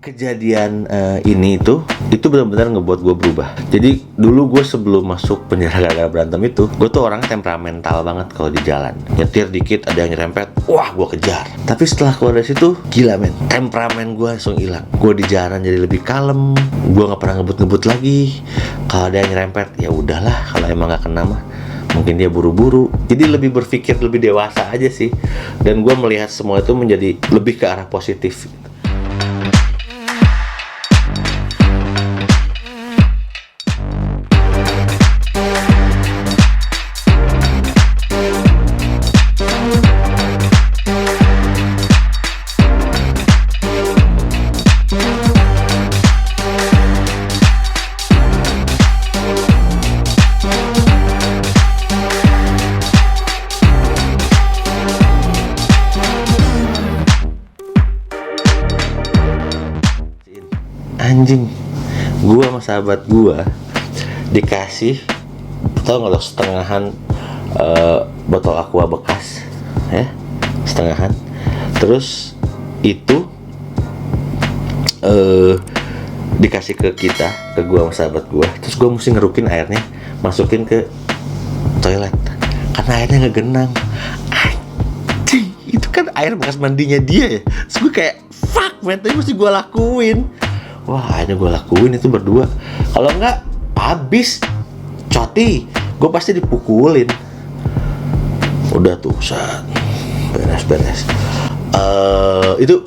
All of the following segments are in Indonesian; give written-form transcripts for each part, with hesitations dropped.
Kejadian ini itu benar-benar ngebuat gue berubah. Jadi dulu gue sebelum masuk penjara gara-gara berantem itu, gue tuh orang temperamental banget kalau di jalan. Nyetir dikit ada yang nyerempet, wah gue kejar. Tapi setelah keluar dari situ, gila men, temperamen gue langsung hilang. Gue di jalan jadi lebih kalem, gue nggak pernah ngebut-ngebut lagi. Kalau ada yang nyerempet, ya udahlah. Kalau emang nggak kena mah, mungkin dia buru-buru. Jadi lebih berpikir lebih dewasa aja sih. Dan gue melihat semua itu menjadi lebih ke arah positif. Anjing, gua sama sahabat gua dikasih, tau nggak lo, setengahan botol aqua bekas, ya, setengahan. Terus itu dikasih ke kita, ke gua sama sahabat gua. Terus gua mesti ngerukin airnya, masukin ke toilet karena airnya nggak genang. Anjing, itu kan air bekas mandinya dia ya. Terus gua kayak fuck man, tapi mesti gua lakuin. Wah, akhirnya gue lakuin itu berdua. Kalau enggak, habis coti, gue pasti dipukulin. Udah tuh, beres. Itu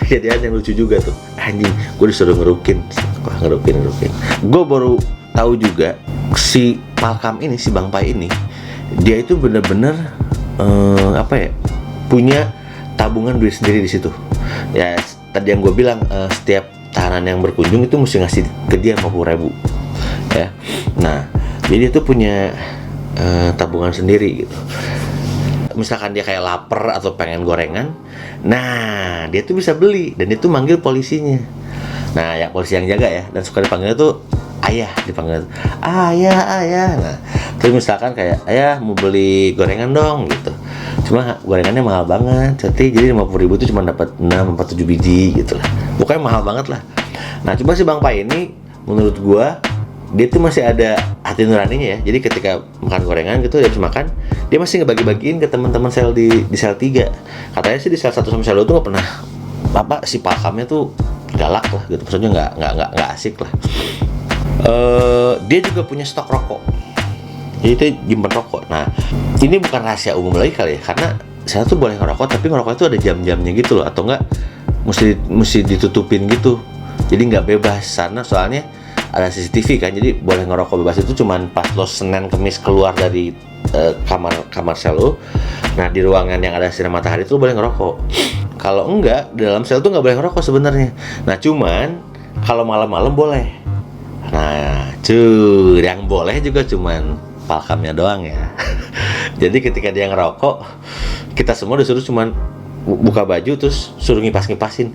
kejadian yang lucu juga tuh. Anjing, gue disuruh ngerukin. Gue baru tahu juga si Palkam ini, si Bang Pai ini, dia itu bener-bener punya tabungan duit sendiri di situ. Ya, tadi yang gue bilang, setiap tahanan yang berkunjung itu mesti ngasih ke dia 50.000 ya. Nah, jadi dia tuh punya tabungan sendiri gitu. Misalkan dia kayak lapar atau pengen gorengan, nah dia tuh bisa beli dan dia tuh manggil polisinya. Nah, ya polisi yang jaga ya, dan suka dipanggilnya tuh ayah, dipanggil ayah. Nah, terus misalkan kayak ayah mau beli gorengan dong gitu. Cuma gorengannya mahal banget, jadi 50.000 itu cuma dapat 6-7 biji gitu lah. Pokoknya mahal banget lah. Nah, coba si Bang Pai ini, menurut gua, dia tuh masih ada hati nuraninya ya. Jadi ketika makan gorengan gitu, dia habis makan, dia masih ngebagi-bagiin ke teman-teman sel di sel 3. Katanya sih di sel 1 sampai sel 2 tuh nggak pernah si Palkamnya tuh galak lah gitu. Maksudnya nggak asik lah. Dia juga punya stok rokok. Jadi itu nyimpen rokok. Nah, ini bukan rahasia umum lagi kali ya, karena saya tuh boleh ngerokok, tapi ngerokok itu ada jam-jamnya gitu loh, atau enggak mesti ditutupin gitu. Jadi nggak bebas sana, soalnya ada CCTV kan. Jadi boleh ngerokok bebas itu cuman pas lo Senin Kemis keluar dari kamar sel lo. Nah, di ruangan yang ada sinar matahari itu lo boleh ngerokok. Kalau enggak, di dalam sel tuh nggak boleh ngerokok sebenarnya. Nah, cuman kalau malam-malam boleh. Nah, yang boleh juga cuman Palkamnya doang ya. Jadi ketika dia ngerokok, kita semua disuruh cuman buka baju terus suruh ngipas-ngipasin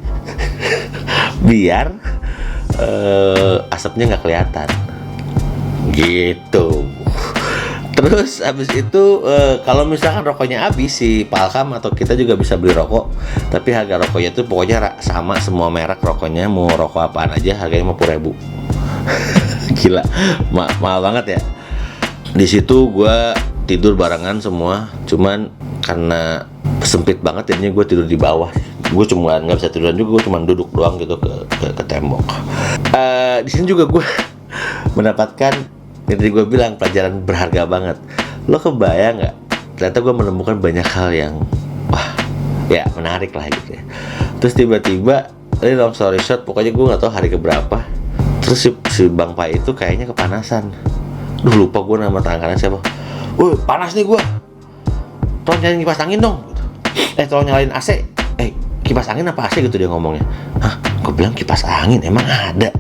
biar asapnya nggak kelihatan gitu. Terus abis itu kalau misalkan rokoknya habis, si Palkam atau kita juga bisa beli rokok, tapi harga rokoknya tuh pokoknya sama semua merek rokoknya. Mau rokok apaan aja harganya 50.000. Gila, mahal banget ya. Di situ gue tidur barengan semua, cuman karena sempit banget jadinya gue tidur di bawah. Gue cuma nggak bisa tiduran juga, gue cuma duduk doang gitu ke tembok. Di sini juga gue mendapatkan, yang tadi gue bilang, pelajaran berharga banget. Lo kebayang nggak? Ternyata gue menemukan banyak hal yang wah ya menarik lah gitu ya. Terus tiba-tiba, ini long story short, pokoknya gue nggak tahu hari keberapa. Terus si Bang Pai itu kayaknya kepanasan. Lupa gue nama tangannya siapa. Woi, panas nih gue. Tolong nyalain kipas angin dong. Tolong nyalain AC. Kipas angin apa AC gitu dia ngomongnya. Hah, gue bilang kipas angin emang ada.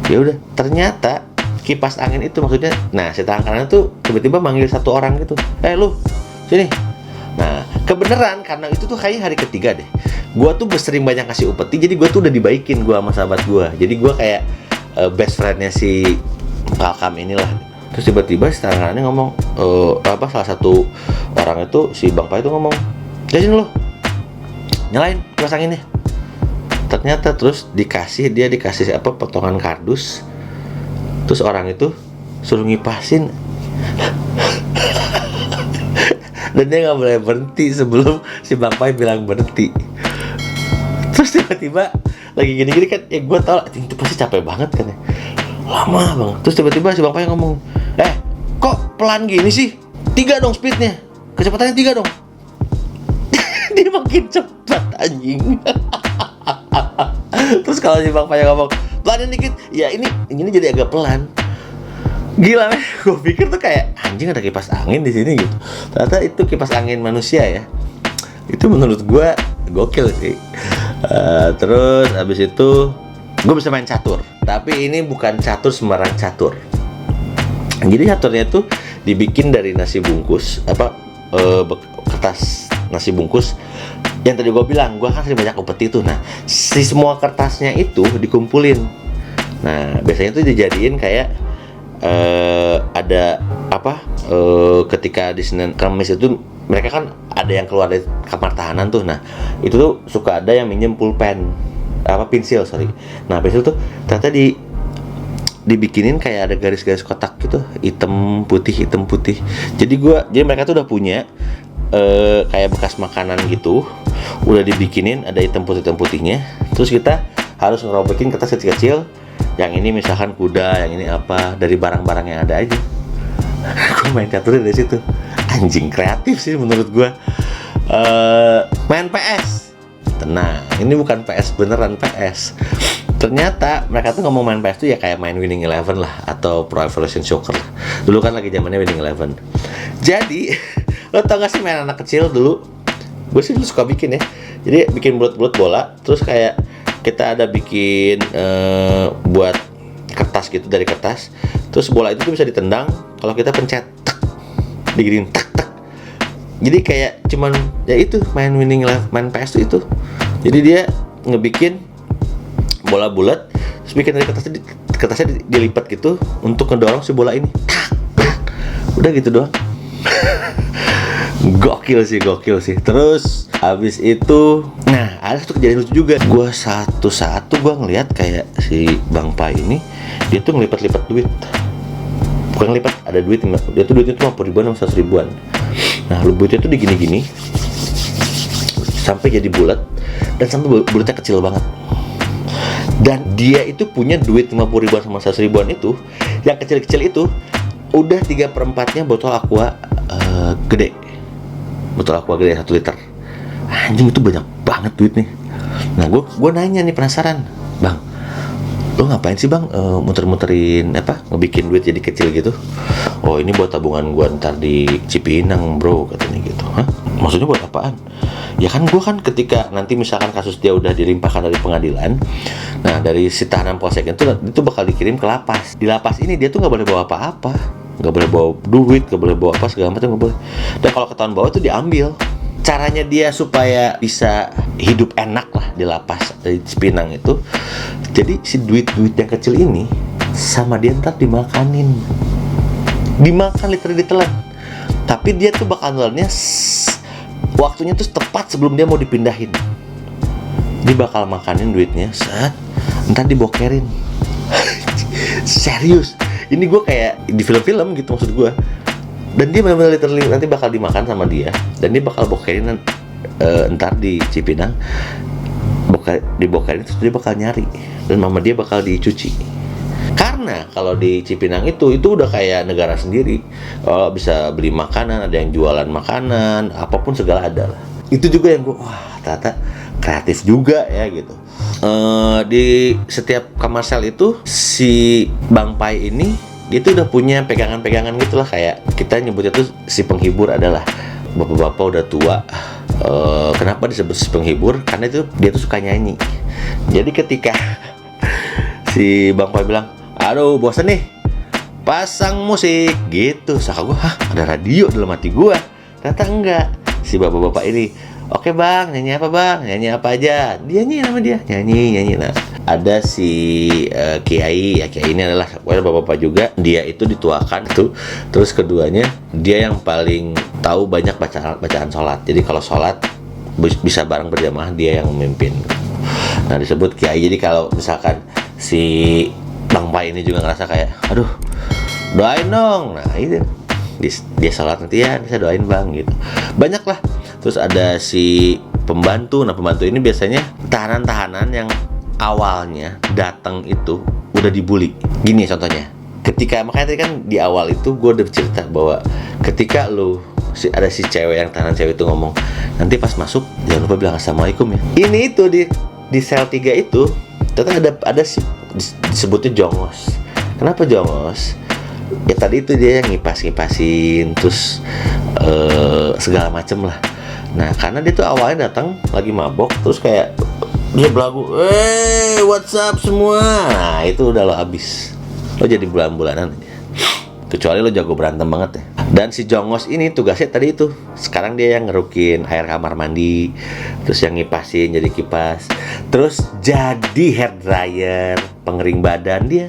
Ya udah, ternyata kipas angin itu maksudnya. Nah, si tangan kanan tuh tiba-tiba manggil satu orang gitu. Lu, sini. Nah, kebenaran karena itu tuh kayaknya hari ketiga deh. Gue tuh sering banyak kasih upeti, jadi gue tuh udah dibaikin gue sama sahabat gue. Jadi gue kayak best friendnya si Palkam inilah. Terus tiba-tiba si tangan kanannya ngomong, salah satu orang itu, si Bang Pai itu ngomong, "Ya sini lo, nyalain kipas anginnya." ternyata terus dikasih apa, potongan kardus, terus orang itu suruh ngipasin dan dia nggak boleh berhenti sebelum si Bang Pai bilang berhenti. Terus tiba-tiba lagi gini-gini kan, ya gue tau itu pasti capek banget kan ya, lama banget. Terus tiba-tiba si Bang Pai ngomong, kok pelan gini sih, 3 dong speednya, kecepatannya 3 dong. Dia makin cepat anjing. Terus kalau si Bang Pai ngomong pelanin dikit, ya ini jadi agak pelan. Gila men, gue pikir tuh kayak anjing ada kipas angin di sini gitu. Ternyata itu kipas angin manusia ya. Itu menurut gue gokil sih. Terus abis itu gue bisa main catur. Tapi ini bukan catur sembarang catur. Jadi caturnya tuh dibikin dari nasi bungkus, kertas nasi bungkus. Yang tadi gue bilang, gue kan sering banyak upeti tuh. Nah, si semua kertasnya itu dikumpulin. Nah, biasanya tuh dijadiin kayak ada apa? Ketika di Senin Kamis itu mereka kan ada yang keluar dari kamar tahanan tuh. Nah, itu tuh suka ada yang minjem pulpen, pensil. Nah, pensil tuh ternyata dibikinin kayak ada garis-garis kotak gitu, hitam putih. Jadi mereka tuh udah punya kayak bekas makanan gitu, udah dibikinin ada hitam putihnya. Terus kita harus ngerobekin kertas kecil-kecil. Yang ini misalkan kuda, yang ini apa, dari barang-barang yang ada aja. Gue main caturnya dari situ. Anjing kreatif sih menurut gue. Main PS. Tenang, ini bukan PS beneran PS. Ternyata mereka tuh ngomong main PS tuh ya kayak main Winning Eleven lah, atau Pro Evolution Soccer lah. Dulu kan lagi zamannya Winning Eleven. Jadi lo tau gak sih main anak kecil dulu? Gue sih dulu suka bikin ya. Jadi bikin bulat-bulat bola, terus kayak kita ada bikin buat kertas gitu, dari kertas. Terus bola itu tuh bisa ditendang kalau kita pencet, tek, diginiin, tak. Jadi kayak cuman ya itu main main PS tuh itu. Jadi dia ngebikin bola bulat, terus bikin dari kertasnya dilipat gitu untuk ngedorong si bola ini. Tak. Udah gitu doang. Gokil sih. Terus habis itu, nah ada satu kejadian lucu juga. Gue satu ngeliat kayak si Bang Pai ini, dia tuh ngelipat-lipat duit. Bukan ngelipat, ada duit. Dia tuh duitnya tuh 50 ribuan sama 100 ribuan. Nah, duitnya tuh digini-gini sampai jadi bulat, dan sampai bulatnya kecil banget. Dan dia itu punya duit 50 ribuan sama 100 ribuan itu, yang kecil-kecil itu udah 3/4-nya botol aqua gede. Botol aqua gede 1 liter. Anjing, itu banyak banget duit nih. Nah, gue nanya nih, penasaran, Bang, lo ngapain sih Bang muter-muterin ngebikin duit jadi kecil gitu? Oh, ini buat tabungan gue ntar di Cipinang bro, katanya gitu. Hah? Maksudnya buat apaan? Ya kan gue kan ketika nanti misalkan kasus dia udah dilimpahkan dari pengadilan, nah dari si tahanan polsek itu bakal dikirim ke lapas. Di lapas ini dia tuh nggak boleh bawa apa-apa, nggak boleh bawa duit, nggak boleh bawa apa segala macam, nggak boleh. Dan kalau ketahuan bawa itu diambil. Caranya dia supaya bisa hidup enak lah di lapas di Cipinang itu, jadi si duit-duit yang kecil ini sama dia ntar dimakan literally ditelan. Tapi dia tuh bakal nelannya waktunya tuh tepat sebelum dia mau dipindahin. Dia bakal makanin duitnya, ntar dibokerin. Serius, ini gue kayak di film-film gitu maksud gue. Dan dia benar-benar literally nanti bakal dimakan sama dia, dan dia bakal bokerin ntar di Cipinang, dibokerin terus dia bakal nyari, dan mama dia bakal dicuci. Karena kalau di Cipinang itu udah kayak negara sendiri. Kalau bisa beli makanan, ada yang jualan makanan, apapun segala ada lah. Itu juga yang gue, wah ternyata kreatif juga ya gitu. Di setiap kamar sel itu si Bang Pai ini, dia tuh udah punya pegangan-pegangan gitu lah, kayak kita nyebutnya tuh si penghibur adalah bapak-bapak udah tua. Kenapa disebut si penghibur? Karena itu dia tuh suka nyanyi. Jadi ketika si Bang Pai bilang, aduh bosan nih, pasang musik gitu, saka gue, ada radio dalam hati gue. Ternyata enggak, si bapak-bapak ini, oke bang, nyanyi apa bang? Nyanyi apa aja? Dia nyanyi sama dia, nyanyi. Nah, ada si Kiai, ya Kiai ini adalah bapak-bapak juga. Dia itu dituakan tuh. Terus keduanya, dia yang paling tahu banyak bacaan sholat. Jadi kalau sholat bisa bareng berjamaah, dia yang memimpin. Nah disebut kiai. Jadi kalau misalkan si Bang Pai ini juga ngerasa kayak aduh doain dong, nah itu dia sholat nanti ya bisa doain bang gitu, banyak lah. Terus ada si pembantu. Nah pembantu ini biasanya tahanan-tahanan yang awalnya datang itu udah dibully. Gini contohnya, ketika makanya tadi kan di awal itu gue udah cerita bahwa ketika ada si cewek yang tahanan cewek itu ngomong nanti pas masuk jangan lupa bilang assalamualaikum ya. Ini itu di sel 3 itu ternyata ada si disebutnya jongos. Kenapa jongos? Ya tadi itu dia yang ngipasin terus segala macem lah. Nah karena dia tuh awalnya datang lagi mabok terus kayak dia belagu, what's up semua. Nah itu udah lo abis, lo jadi bulan-bulanan aja. Kecuali lo jago berantem banget ya. Dan si jongos ini tugasnya tadi itu, sekarang dia yang ngerukin air kamar mandi, terus yang ngipasin jadi kipas, terus jadi hair dryer, pengering badan dia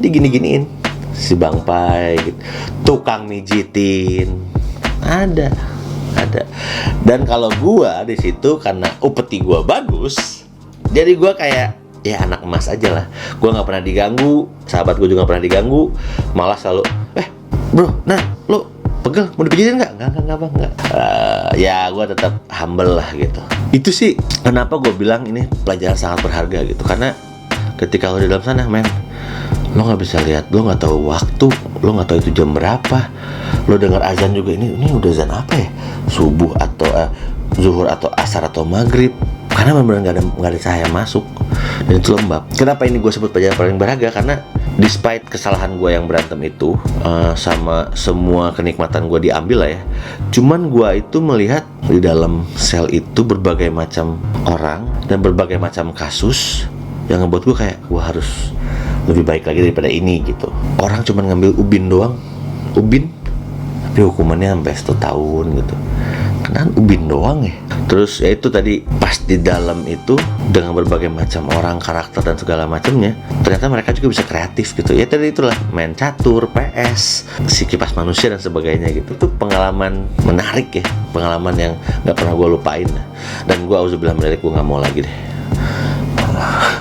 gini-giniin si Bang Pai gitu. Tukang mijitin ada. Dan kalau gua di situ karena upeti gua bagus, jadi gua kayak ya anak emas aja lah. Gua nggak pernah diganggu, sahabat gua juga nggak pernah diganggu, malah selalu bro, nah lo pegel mau dipijitin nggak? Nggak bang, nggak. Ya gue tetap humble lah gitu. Itu sih kenapa gue bilang ini pelajaran sangat berharga gitu, karena ketika lo di dalam sana men, lo nggak bisa lihat, lo nggak tahu waktu, lo nggak tahu itu jam berapa. Lo dengar azan juga, ini udah azan apa ya, subuh atau zuhur atau asar atau maghrib, karena benar-benar nggak ada cahaya masuk dan itu lembab. Kenapa ini gue sebut pelajaran paling berharga? Karena despite kesalahan gue yang berantem itu, sama semua kenikmatan gue diambil lah ya, cuman gue itu melihat di dalam sel itu berbagai macam orang dan berbagai macam kasus yang ngebuat gue kayak gue harus lebih baik lagi daripada ini gitu. Orang cuman ngambil ubin doang, tapi hukumannya sampai 1 tahun gitu. Kenaan ubin doang ya. Terus ya itu tadi pas di dalam itu dengan berbagai macam orang, karakter dan segala macamnya, ternyata mereka juga bisa kreatif gitu. Ya tadi itulah main catur, PS, si kipas manusia dan sebagainya gitu. Itu pengalaman menarik ya, pengalaman yang nggak pernah gue lupain. Dan gue auzubillah min dzalik, gue nggak mau lagi deh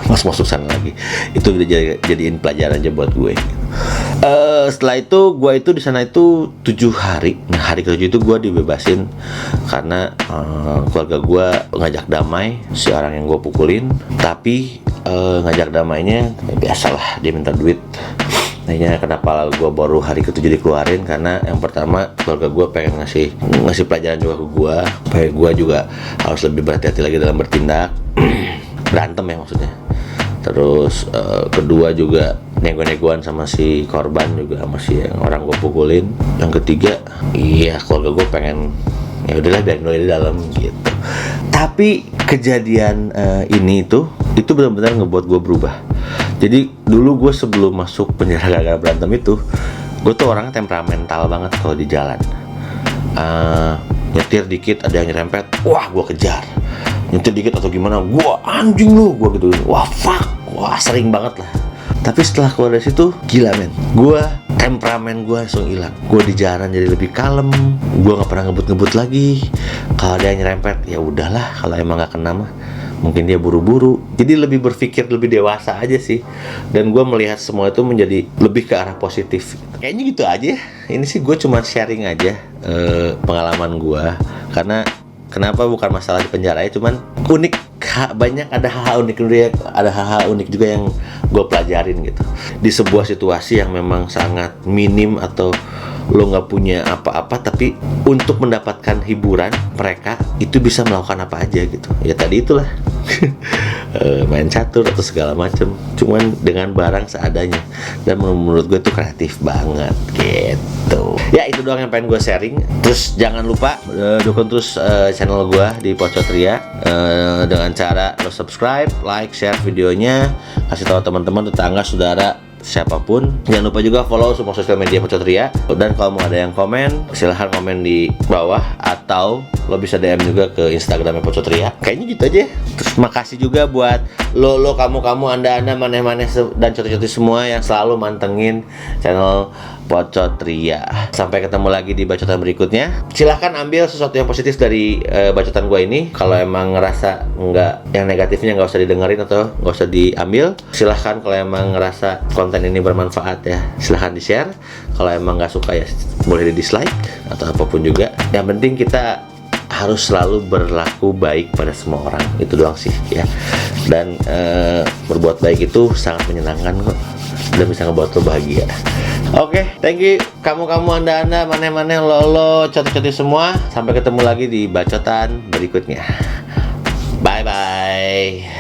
masuk sana lagi. Itu udah jadiin pelajaran aja buat gue gitu. Setelah itu gue itu di sana itu 7 hari. Nah hari ke-7 itu gue dibebasin karena keluarga gue ngajak damai si orang yang gue pukulin. Tapi ngajak damainya ya biasalah, dia minta duit. Nanya kenapa gue baru hari ke-7 dikeluarin, karena yang pertama keluarga gue pengen ngasih pelajaran juga ke gue, supaya gue juga harus lebih berhati-hati lagi dalam bertindak. Berantem ya maksudnya. Terus kedua juga nego-negoan sama si korban juga, sama si yang orang gue pukulin. Yang ketiga, iya keluarga gue pengen ya udahlah biarin lo di dalam gitu. Tapi kejadian ini itu benar-benar ngebuat gue berubah. Jadi dulu gue sebelum masuk penjara gara-gara berantem itu, gue tuh orangnya temperamental banget kalau di jalan. Nyetir dikit ada yang nyerempet, wah gue kejar. Nyetir dikit atau gimana, gue anjing lu, gue gitu, wah fuck, wah sering banget lah. Tapi setelah keluar dari situ, gila men, gue temperamen gue langsung hilang. Gue di jalan jadi lebih kalem, gue nggak pernah ngebut lagi. Kalau ada yang nyerempet, ya udahlah, kalau emang nggak kena mah mungkin dia buru-buru. Jadi lebih berpikir lebih dewasa aja sih. Dan gue melihat semua itu menjadi lebih ke arah positif. Kayaknya gitu aja. Ini sih gue cuma sharing aja pengalaman gue, karena kenapa bukan masalah di penjara ya, cuman unik, banyak ada hal-hal unik juga yang gue pelajarin gitu di sebuah situasi yang memang sangat minim atau lo nggak punya apa-apa, tapi untuk mendapatkan hiburan mereka itu bisa melakukan apa aja gitu. Ya tadi itulah main catur atau segala macem, cuman dengan barang seadanya, dan menurut gue itu kreatif banget gitu. Ya itu doang yang pengen gue sharing. Terus jangan lupa dukung terus channel gue di Pocotria dengan cara lo subscribe, like, share videonya, kasih tahu teman-teman, tetangga, saudara, siapapun. Jangan lupa juga follow semua sosial media Pocotria. Dan kalau mau ada yang komen, silahkan komen di bawah atau lo bisa DM juga ke Instagramnya Pocotria. Kayaknya gitu aja. Terus makasih juga buat lo kamu anda maneh dan coto-coto semua yang selalu mantengin channel Pocotria. Sampai ketemu lagi di bacotan berikutnya. Silahkan ambil sesuatu yang positif dari bacotan gue ini. Kalau emang ngerasa nggak, yang negatifnya nggak usah didengerin atau nggak usah diambil. Silahkan kalau emang ngerasa konten ini bermanfaat ya, silahkan di share. Kalau emang nggak suka ya boleh di dislike atau apapun juga. Yang penting kita harus selalu berlaku baik pada semua orang, itu doang sih ya. Dan berbuat baik itu sangat menyenangkan kok, dan bisa ngebuat lo bahagia. Oke, thank you kamu anda maneh lo coto-coto semua. Sampai ketemu lagi di bacotan berikutnya. Bye bye.